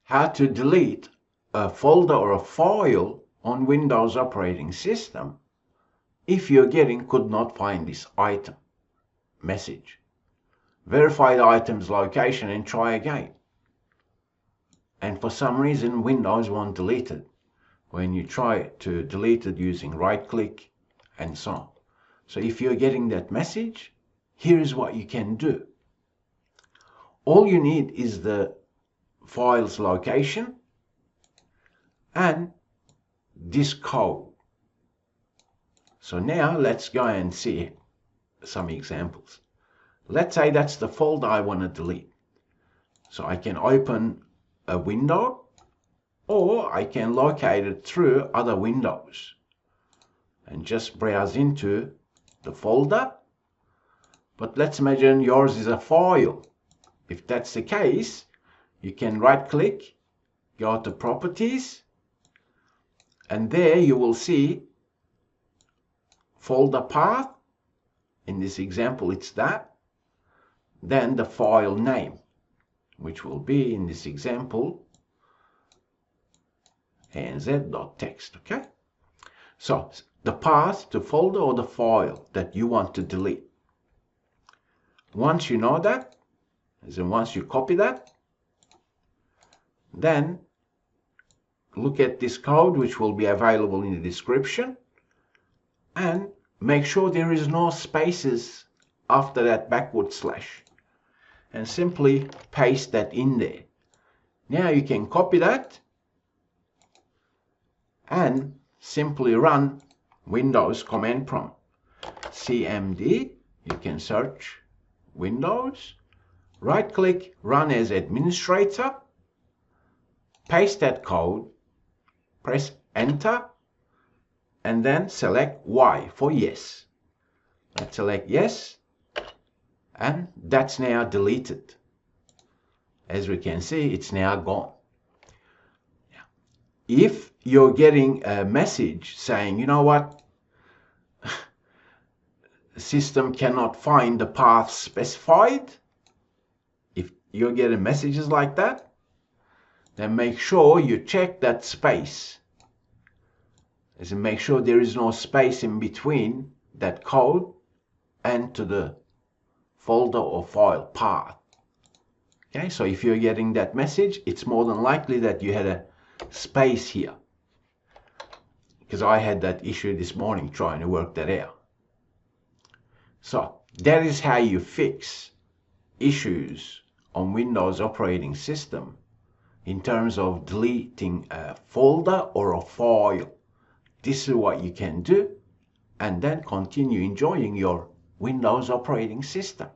how to delete a folder or a file on Windows operating system if you're getting could not find this item message. Verify the item's location and try again. And for some reason, Windows won't delete it when you try to delete it using right click and so on. So if you're getting that message, here's what you can do. All you need is the file's location and this code. So now let's go and see some examples. Let's say that's the folder I want to delete. So I can open a window, or I can locate it through other windows and just browse into the folder. But let's imagine yours is a file. If that's the case, you can right click, go to properties, and there you will see folder path. In this example, it's that. Then the file name, which will be, in this example, nz.txt, okay? So the path to folder or the file that you want to delete. Once you know that, as in once you copy that, then look at this code, which will be available in the description, and make sure there is no spaces after that backward slash, and simply paste that in there. Now you can copy that and simply run Windows command prompt cmd. You can search Windows, right click, run as administrator, paste that code, press enter, and then select Y for yes. Let's select yes, and that's now deleted. As we can see, it's now gone. If you're getting a message saying, you know what, the system cannot find the path specified, if you're getting messages like that, then make sure you check that space. As in, make sure there is no space in between that code and to the folder or file path. Okay, so if you're getting that message, it's more than likely that you had a space here, because I had that issue this morning trying to work that out. So that is how you fix issues on Windows operating system in terms of deleting a folder or a file. This is what you can do, and then continue enjoying your Windows operating system.